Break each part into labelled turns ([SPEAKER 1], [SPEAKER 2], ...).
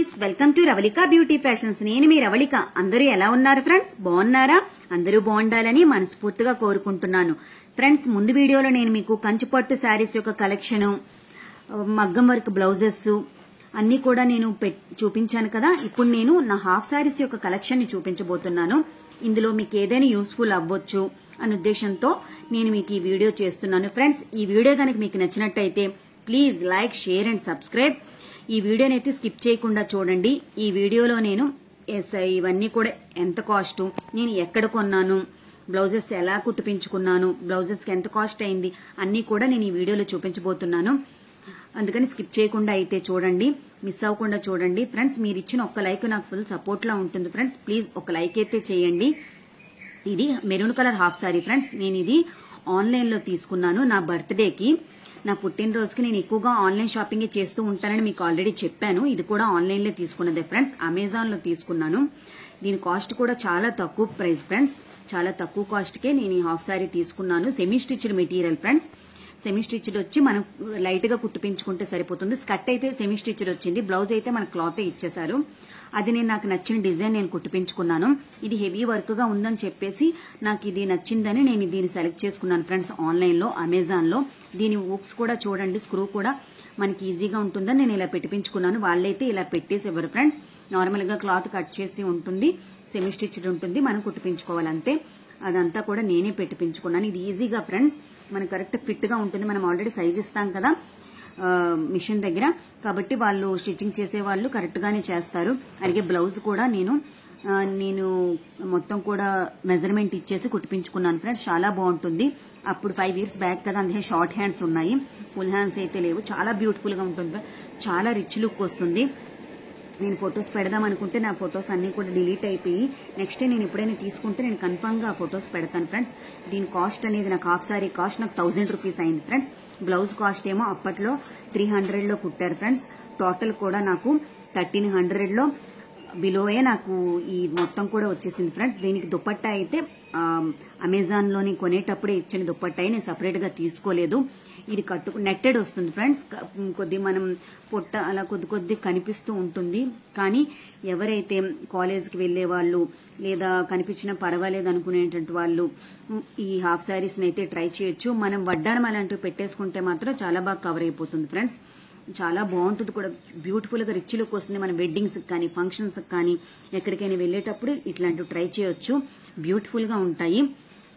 [SPEAKER 1] Friends, welcome to Ravalika beauty fashions. నేను మీ రవళిక. అందరూ ఎలా ఉన్నారు ఫ్రెండ్స్? బాగున్నారా? అందరూ బాగుండాలని మనస్ఫూర్తిగా కోరుకుంటున్నాను. ఫ్రెండ్స్, ముందు వీడియోలో నేను మీకు కంచిపట్టు శారీస్ యొక్క కలెక్షన్, మగ్గం వర్క్ బ్లౌజెస్ అన్ని కూడా నేను చూపించాను కదా. ఇప్పుడు నేను నా హాఫ్ శారీస్ యొక్క కలెక్షన్ ని చూపించబోతున్నాను. ఇందులో మీకు ఏదైనా యూస్ఫుల్ అవ్వచ్చు అనే ఉద్దేశంతో నేను మీకు ఈ వీడియో చేస్తున్నాను. ఫ్రెండ్స్, ఈ వీడియో కనుక మీకు నచ్చినట్టయితే please like, share and subscribe. ఈ వీడియోని అయితే స్కిప్ చేయకుండా చూడండి. ఈ వీడియోలో నేను ఇవన్నీ కూడా ఎంత కాస్ట్, నేను ఎక్కడ కొన్నాను, బ్లౌజెస్ ఎలా కుట్టిపించుకున్నాను, బ్లౌజెస్ కి ఎంత కాస్ట్ అయింది అన్ని కూడా నేను ఈ వీడియోలో చూపించబోతున్నాను. అందుకని స్కిప్ చేయకుండా అయితే చూడండి, మిస్ అవ్వకుండా చూడండి. ఫ్రెండ్స్, మీరు ఇచ్చిన ఒక్క లైక్ నాకు ఫుల్ సపోర్ట్ లా ఉంటుంది. ఫ్రెండ్స్, ప్లీజ్ ఒక లైక్ అయితే చేయండి. ఇది maroon colour half sari friends. నేను ఇది ఆన్లైన్ లో తీసుకున్నాను. నా బర్త్డేకి, నా పుట్టినరోజుకి నేను ఎక్కువగా ఆన్లైన్ షాపింగ్ చేస్తూ ఉంటానని మీకు ఆల్రెడీ చెప్పాను. ఇది కూడా ఆన్లైన్ లో తీసుకున్నదే ఫ్రెండ్స్. అమెజాన్ లో తీసుకున్నాను. దీని కాస్ట్ కూడా చాలా తక్కువ ప్రైస్ ఫ్రెండ్స్. చాలా తక్కువ కాస్ట్ కే నేను ఈ హాఫ్ సారీ తీసుకున్నాను. Semi stitched material friends. Semi stitched వచ్చి మనం లైట్ గా కుట్టిపించుకుంటే సరిపోతుంది. స్కర్ట్ అయితే సెమీ స్టిచ్డ్ వచ్చింది, బ్లౌజ్ అయితే మన క్లాత్ ఇచ్చేసారు. అది నాకు నచ్చిన డిజైన్ నేను కుట్టిపించుకున్నాను. ఇది హెవీ వర్క్ గా ఉందని చెప్పేసి నాకు ఇది నచ్చిందని నేను దీన్ని సెలెక్ట్ చేసుకున్నాను ఫ్రెండ్స్. ఆన్లైన్ లో, అమెజాన్ లో. దీని ఊక్స్ కూడా చూడండి, స్క్రూ కూడా మనకి ఈజీగా ఉంటుందని నేను ఇలా పెట్టిపించుకున్నాను. వాళ్ళైతే ఇలా పెట్టేసి ఇవ్వరు ఫ్రెండ్స్. నార్మల్ గా క్లాత్ కట్ చేసి ఉంటుంది, సెమీ స్టిచ్డ్ ఉంటుంది, మనం కుట్టిపించుకోవాలి అంతే. అదంతా కూడా నేనే పెట్టిపించుకున్నాను. ఇది ఈజీగా ఫ్రెండ్స్, మనకు కరెక్ట్ ఫిట్ గా ఉంటుంది. మనం ఆల్రెడీ సైజ్ ఇస్తాం కదా మిషన్ దగ్గర, కాబట్టి వాళ్ళు స్టిచ్చింగ్ చేసే వాళ్ళు కరెక్ట్ గానే చేస్తారు. అలాగే బ్లౌజ్ కూడా నేను మొత్తం కూడా మెజర్మెంట్ ఇచ్చేసి కుట్టిపించుకున్నాను ఫ్రెండ్స్. చాలా బాగుంటుంది. అప్పుడు 5 years బ్యాక్ కదా, అందుకే షార్ట్ హ్యాండ్స్ ఉన్నాయి, ఫుల్ హ్యాండ్స్ అయితే లేవు. చాలా బ్యూటిఫుల్ గా ఉంటుంది, చాలా రిచ్ లుక్ వస్తుంది. నేను ఫొటోస్ పెడదాం అనుకుంటే నా ఫొటోస్ అన్ని కూడా డిలీట్ అయిపోయి, నెక్స్ట్ నేను ఎప్పుడైనా తీసుకుంటే నేను కన్ఫర్మ్ గా ఫొటోస్ పెడతాను ఫ్రెండ్స్. దీని కాస్ట్ అనేది నాకు హాఫ్ సారీ కాస్ట్ నాకు 1000 రూపీస్ అయింది ఫ్రెండ్స్. బ్లౌజ్ కాస్ట్ ఏమో అప్పట్లో 300 లో కుట్టారు ఫ్రెండ్స్. టోటల్ కూడా నాకు 1300 లో బిలోయే నాకు ఈ మొత్తం కూడా వచ్చేసింది ఫ్రెండ్స్. దీనికి దుపట్టా అయితే అమెజాన్ లోని కొనేటప్పుడే ఇచ్చిన దుపట్టా, నేను సపరేట్ గా తీసుకోలేదు. ఇది నెట్టెడ్ వస్తుంది ఫ్రెండ్స్. కొద్ది మనం పొట్ట అలా కొద్ది కనిపిస్తూ ఉంటుంది. కానీ ఎవరైతే కాలేజ్కి వెళ్లే వాళ్ళు లేదా కనిపించినా పర్వాలేదు అనుకునేటువంటి వాళ్ళు ఈ హాఫ్ శారీస్ అయితే ట్రై చేయొచ్చు. మనం వడ్డానం అలాంటివి పెట్టేసుకుంటే మాత్రం చాలా బాగా కవర్ అయిపోతుంది ఫ్రెండ్స్. చాలా బాగుంటుంది కూడా, బ్యూటిఫుల్ గా రిచ్ లుక్ వస్తుంది. మన వెడ్డింగ్స్ కానీ, ఫంక్షన్స్ కానీ, ఎక్కడికైనా వెళ్లేటప్పుడు ఇట్లాంటివి ట్రై చేయొచ్చు. బ్యూటిఫుల్ గా ఉంటాయి.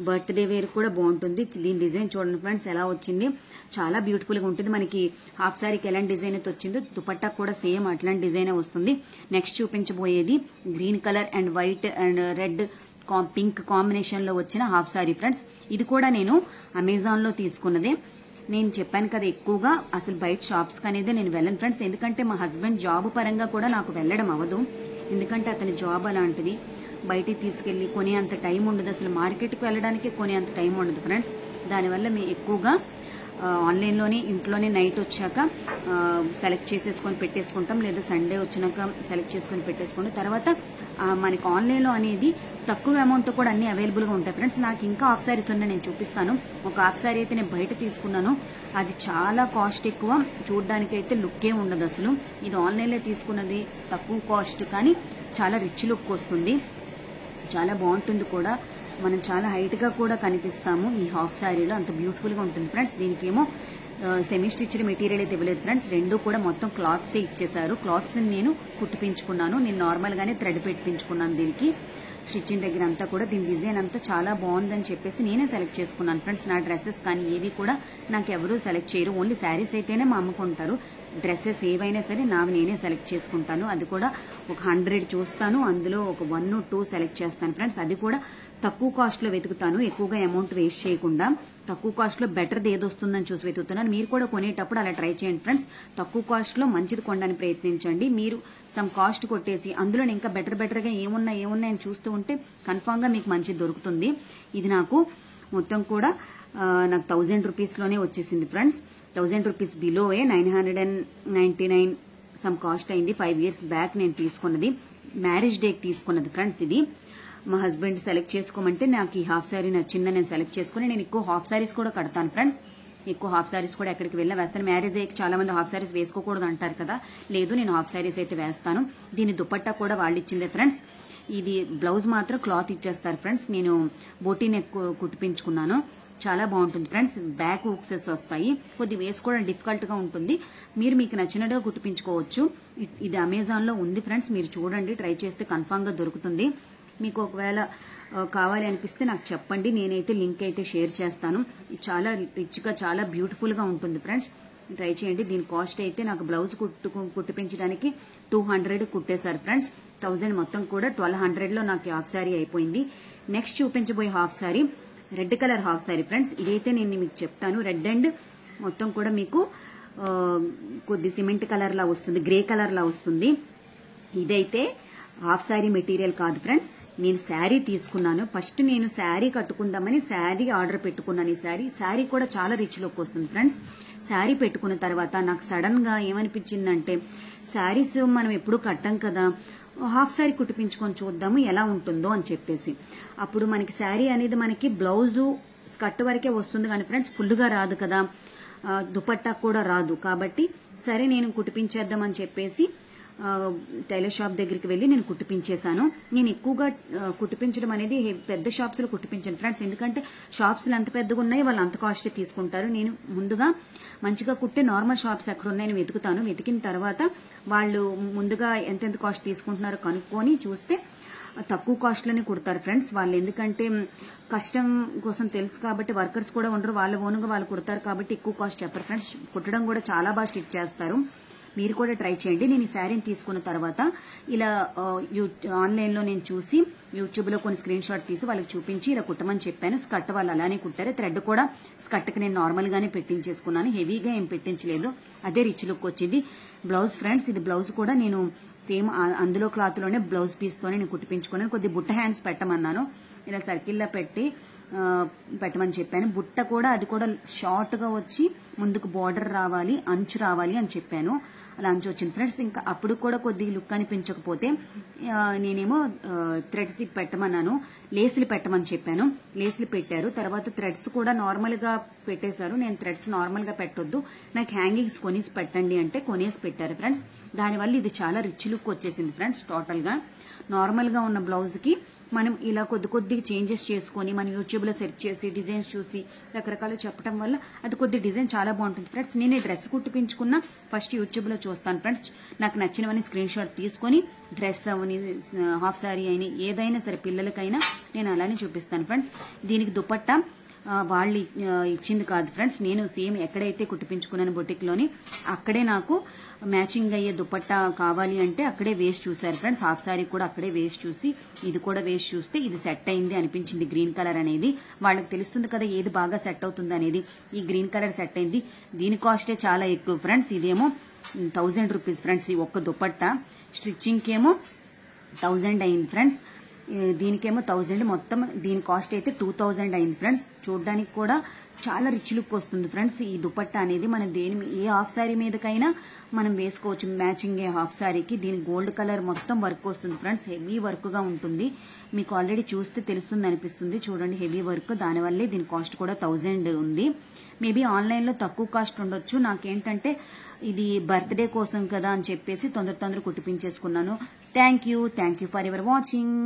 [SPEAKER 1] బర్త్డే వేర్ కూడా బాగుంటుంది. దీని డిజైన్ చూడండి ఫ్రెండ్స్ ఎలా వచ్చింది, చాలా బ్యూటిఫుల్ గా ఉంటుంది. మనకి హాఫ్ సారీకి ఎలాంటి డిజైన్ అయితే వచ్చిందో దుపట్టా కూడా సేమ్ అట్లాంటి డిజైన్ వస్తుంది. నెక్స్ట్ చూపించబోయేది green colour and white and red pink combination లో వచ్చిన హాఫ్ సారీ ఫ్రెండ్స్. ఇది కూడా నేను అమెజాన్ లో తీసుకున్నదే. నేను చెప్పాను కదా, ఎక్కువగా అసలు బయట షాప్స్ అనేది నేను వెళ్ళను ఫ్రెండ్స్. ఎందుకంటే మా హస్బెండ్ జాబ్ పరంగా కూడా నాకు వెళ్ళడం అవ్వదు. ఎందుకంటే అతని జాబ్ అలాంటిది, బయటికి తీసుకెళ్లి కొనే అంత టైం ఉండదు. అసలు మార్కెట్కి వెళ్ళడానికి కొనే అంత టైం ఉండదు ఫ్రెండ్స్. దానివల్ల మేము ఎక్కువగా ఆన్లైన్ లోనే, ఇంట్లోనే నైట్ వచ్చాక సెలెక్ట్ చేసేసుకొని పెట్టేసుకుంటాం, లేదా సండే వచ్చినాక సెలెక్ట్ చేసుకొని పెట్టేసుకుంటాం. తర్వాత మనకి ఆన్లైన్ లో అనేది తక్కువ అమౌంట్ తో కూడా అన్ని అవైలబుల్ గా ఉంటాయి ఫ్రెండ్స్. నాకు ఇంకా హాఫ్ సారీస్ ఉన్నాయి, నేను చూపిస్తాను. ఒక హాఫ్ సారీ అయితే నేను బయట తీసుకున్నాను, అది చాలా కాస్ట్ ఎక్కువ, చూడడానికి అయితే లుక్కే ఉండదు అసలు. ఇది ఆన్లైన్ లో తీసుకున్నది తక్కువ కాస్ట్, కానీ చాలా రిచ్ లుక్ వస్తుంది, చాలా బాగుంటుంది కూడా. మనం చాలా హైట్ గా కూడా కనిపిస్తాము ఈ హాఫ్ శారీలో, అంత బ్యూటిఫుల్ గా ఉంటుంది ఫ్రెండ్స్. దీనికేమో సెమీ స్టిచ్డ్ మెటీరియల్ అయితే ఇవ్వలేదు ఫ్రెండ్స్. రెండు కూడా మొత్తం క్లాత్స్ ఇచ్చేసారు. క్లాత్స్ నేను కుట్టిపించుకున్నాను. నేను నార్మల్ గానే థ్రెడ్ పెట్టించుకున్నాను. దీనికి స్టిచ్చింగ్ దగ్గర అంతా కూడా దీని డిజైన్ అంతా చాలా బాగుందని చెప్పేసి నేనే సెలెక్ట్ చేసుకున్నాను ఫ్రెండ్స్. నా డ్రెస్సెస్ కానీ ఏవి కూడా నాకు ఎవరూ సెలెక్ట్ చేయరు. ఓన్లీ శారీస్ అయితేనే మా అమ్ముకుంటారు. డ్రెస్సెస్ ఏవైనా సరే నావి నేనే సెలెక్ట్ చేసుకుంటాను. అది కూడా ఒక 100 చూస్తాను, అందులో ఒక 1 or 2 సెలెక్ట్ చేస్తాను ఫ్రెండ్స్. అది కూడా తక్కువ కాస్ట్ లో వెతుకుతాను, ఎక్కువగా అమౌంట్ వేస్ట్ చేయకుండా. తక్కువ కాస్ట్ లో బెటర్ది ఏది వస్తుందని చూసి వెతుకుతున్నాను. మీరు కూడా కొనేటప్పుడు అలా ట్రై చేయండి ఫ్రెండ్స్. తక్కువ కాస్ట్ లో మంచిది కొనడానికి ప్రయత్నించండి. మీరు సమ్ కాస్ట్ కొట్టేసి అందులో ఇంకా బెటర్ గా ఏమున్నాయని చూస్తూ ఉంటే కన్ఫామ్ గా మీకు మంచిది దొరుకుతుంది. ఇది నాకు మొత్తం కూడా నాకు 1000 రూపీస్ లోనే వచ్చేసింది ఫ్రెండ్స్. 1000 రూపీస్ బిలోయే 999 సమ్ కాస్ట్ అయింది. 5 years బ్యాక్ నేను తీసుకున్నది, మ్యారేజ్ డేకి తీసుకున్నది ఫ్రెండ్స్. ఇది మా హస్బెండ్ సెలెక్ట్ చేసుకోమంటే నాకు ఈ హాఫ్ సారీ నచ్చిందని నేను సెలెక్ట్ చేసుకుని, నేను ఎక్కువ హాఫ్ సారీస్ కూడా కడతాను ఫ్రెండ్స్. ఎక్కువ హాఫ్ సారీస్ కూడా ఎక్కడికి వెళ్ళినా వేస్తాను. మ్యారేజ్ అయ్యి చాలా మంది హాఫ్ సారీస్ వేసుకోకూడదు అంటారు కదా, లేదు నేను హాఫ్ సారీస్ అయితే వేస్తాను. దీని దుపట్టా కూడా వాళ్ళు ఇచ్చిందే ఫ్రెండ్స్. ఇది బ్లౌజ్ మాత్రం క్లాత్ ఇచ్చేస్తారు ఫ్రెండ్స్. నేను బోటీ నెక్ కుట్టిపించుకున్నాను, చాలా బాగుంటుంది ఫ్రెండ్స్. బ్యాక్ హుక్సెస్ వస్తాయి, కొద్ది వేసుకోవడం డిఫికల్ట్ గా ఉంటుంది. మీరు మీకు నచ్చినట్టుగా కుట్టిపించుకోవచ్చు. ఇది అమెజాన్ లో ఉంది ఫ్రెండ్స్, మీరు చూడండి, ట్రై చేస్తే కన్ఫామ్ గా దొరుకుతుంది. మీకు ఒకవేళ కావాలి అనిపిస్తే నాకు చెప్పండి, నేనైతే లింక్ అయితే షేర్ చేస్తాను. చాలా రిచ్ గా చాలా బ్యూటిఫుల్ గా ఉంటుంది ఫ్రెండ్స్, ట్రై చేయండి. దీని కాస్ట్ అయితే నాకు బ్లౌజ్ కుట్టిపించడానికి 200 కుట్టేశారు ఫ్రెండ్స్. 1000 మొత్తం కూడా 1200 లో నాకు హాఫ్ సారీ అయిపోయింది. నెక్స్ట్ చూపించబోయే half sari red colour half sari friends. ఇదైతే నేను మీకు చెప్తాను, రెడ్ అండ్ మొత్తం కూడా మీకు కొద్ది సిమెంట్ కలర్ లా వస్తుంది, గ్రే కలర్ లా వస్తుంది. ఇదైతే హాఫ్ సారీ మెటీరియల్ కాదు ఫ్రెండ్స్, నేను శారీ తీసుకున్నాను. ఫస్ట్ నేను శారీ కట్టుకుందామని శారీ ఆర్డర్ పెట్టుకున్నాను. ఈ శారీ కూడా చాలా రిచ్ లుక్ వస్తుంది ఫ్రెండ్స్. శారీ పెట్టుకున్న తర్వాత నాకు సడన్ గా ఏమనిపించిందంటే, శారీస్ మనం ఎప్పుడు కట్టం కదా, హాఫ్ శారీ కుట్టిపించుకొని చూద్దాము ఎలా ఉంటుందో అని చెప్పేసి. అప్పుడు మనకి శారీ అనేది మనకి బ్లౌజు స్కర్ట్ వరకే వస్తుంది కానీ ఫ్రెండ్స్ ఫుల్గా రాదు కదా, దుపట్టా కూడా రాదు. కాబట్టి సరే నేను కుట్టిపించేద్దామని చెప్పేసి టైలర్ షాప్ దగ్గరికి వెళ్లి నేను కుట్టిపించేశాను. నేను ఎక్కువగా కుట్టిపించడం అనేది పెద్ద షాప్స్ లో కుట్టిపించాను ఫ్రెండ్స్, ఎందుకంటే షాప్స్ ఎంత పెద్దగా ఉన్నాయి వాళ్ళు అంత కాస్ట్ తీసుకుంటారు. నేను ముందుగా మంచిగా కుట్టే నార్మల్ షాప్స్ ఎక్కడ ఉన్నాయని వెతుకుతాను. వెతికిన తర్వాత వాళ్ళు ముందుగా ఎంతెంత కాస్ట్ తీసుకుంటున్నారో కనుక్కొని చూస్తే తక్కువ కాస్ట్ లోనే కుడతారు ఫ్రెండ్స్ వాళ్ళు. ఎందుకంటే కష్టం కోసం తెలుసు కాబట్టి, వర్కర్స్ కూడా ఉండరు, వాళ్ళ ఓనుగా వాళ్ళు కుడతారు కాబట్టి ఎక్కువ కాస్ట్ చెప్పరు ఫ్రెండ్స్. కుట్టడం కూడా చాలా బాగా స్టిచ్ చేస్తారు. మీరు కూడా ట్రై చేయండి. నేను ఈ శారీని తీసుకున్న తర్వాత ఇలా ఆన్లైన్ లో నేను చూసి యూట్యూబ్ లో కొన్ని స్క్రీన్ షాట్ తీసి వాళ్ళకి చూపించి ఇలా కుట్టమని చెప్పాను. స్కర్ట్ వాళ్ళు అలానే కుట్టారు. థ్రెడ్ కూడా స్కర్ట్ కి నేను నార్మల్ గానే పెట్టించేసుకున్నాను, హెవీగా ఏం పెట్టించలేదు. అదే రిచ్ లుక్ వచ్చింది. బ్లౌజ్ ఫ్రెండ్స్, ఇది బ్లౌజ్ కూడా నేను సేమ్ అందులో క్లాత్ లోనే బ్లౌజ్ పీస్ తోనే నేను కుట్టిపించుకున్నాను. కొద్ది బుట్ట హ్యాండ్స్ పెట్టమన్నాను, ఇలా సర్కిల్లో పెట్టి పెట్టమని చెప్పాను. బుట్ట కూడా అది కూడా షార్ట్ గా వచ్చి ముందుకు బార్డర్ రావాలి, అంచు రావాలి అని చెప్పాను. అలా అంచు వచ్చింది ఫ్రెండ్స్. ఇంకా అప్పుడు కూడా కొద్దిగా లుక్ అనిపించకపోతే నేనేమో థ్రెడ్స్ పెట్టమన్నాను, లేసులు పెట్టమని చెప్పాను. లేసులు పెట్టారు. తర్వాత థ్రెడ్స్ కూడా నార్మల్ గా పెట్టేశారు. నేను థ్రెడ్స్ నార్మల్ గా పెట్టొద్దు, నాకు హ్యాంగింగ్స్ కొనేసి పెట్టండి అంటే కొనేసి పెట్టారు ఫ్రెండ్స్. దానివల్ల ఇది చాలా రిచ్ లుక్ వచ్చేసింది ఫ్రెండ్స్. టోటల్ గా నార్మల్ గా ఉన్న బ్లౌజ్ కి మనం ఇలా కొద్దిగా చేంజెస్ చేసుకుని మనం యూట్యూబ్ లో సెర్చ్ చేసి డిజైన్స్ చూసి రకరకాలు చెప్పడం వల్ల అది కొద్ది డిజైన్ చాలా బాగుంటుంది ఫ్రెండ్స్. నేను డ్రెస్ కుట్టిపించుకున్నా ఫస్ట్ యూట్యూబ్ లో చూస్తాను ఫ్రెండ్స్. నాకు నచ్చినవని స్క్రీన్ షాట్ తీసుకుని డ్రెస్ అవని హాఫ్ సారీ అయినా ఏదైనా సరే పిల్లలకైనా నేను అలానే చూపిస్తాను ఫ్రెండ్స్. దీనికి దుపట్టా వాళ్ళు ఇచ్చింది కాదు ఫ్రెండ్స్, నేను సేమ్ ఎక్కడైతే కుట్టిపించుకున్నాను బొటిక్ లోని అక్కడే నాకు మ్యాచింగ్ అయ్యే దుపట్టా కావాలి అంటే అక్కడే వేసి చూసారు ఫ్రెండ్స్. హాఫ్ సారీ కూడా అక్కడే వేసి చూసి ఇది కూడా వేసి చూస్తే ఇది సెట్ అయింది అనిపించింది. గ్రీన్ కలర్ అనేది వాళ్ళకి తెలుస్తుంది కదా ఏది బాగా సెట్ అవుతుంది అనేది. ఈ గ్రీన్ కలర్ సెట్ అయింది. దీని కాస్టే చాలా ఎక్కువ ఫ్రెండ్స్. ఇదేమో 1000 రూపీస్ ఫ్రెండ్స్. ఈ ఒక్క దుపట్టా స్టిచ్చింగ్ కేమో 1000 అయింది ఫ్రెండ్స్, దీనికేమో 1000. మొత్తం దీని కాస్ట్ అయితే 2000 అయింది ఫ్రెండ్స్. చూడడానికి కూడా చాలా రిచ్ లుక్ వస్తుంది ఫ్రెండ్స్. ఈ దుపట్టా అనేది మనం ఏ హాఫ్ సారీ మీదకైనా మనం వేసుకోవచ్చు. మ్యాచింగ్ హాఫ్ సారీకి దీని గోల్డ్ కలర్ మొత్తం వర్క్ వస్తుంది ఫ్రెండ్స్. హెవీ వర్క్ గా ఉంటుంది, మీకు ఆల్రెడీ చూస్తే తెలుస్తుంది అనిపిస్తుంది. చూడండి హెవీ వర్క్, దానివల్లే దీని కాస్ట్ కూడా 1000 ఉంది. మేబీ ఆన్లైన్ లో తక్కువ కాస్ట్ ఉండొచ్చు. నాకేంటంటే ఇది బర్త్డే కోసం కదా అని చెప్పేసి తొందర కుట్టిపించేసుకున్నాను. Thank you for your watching.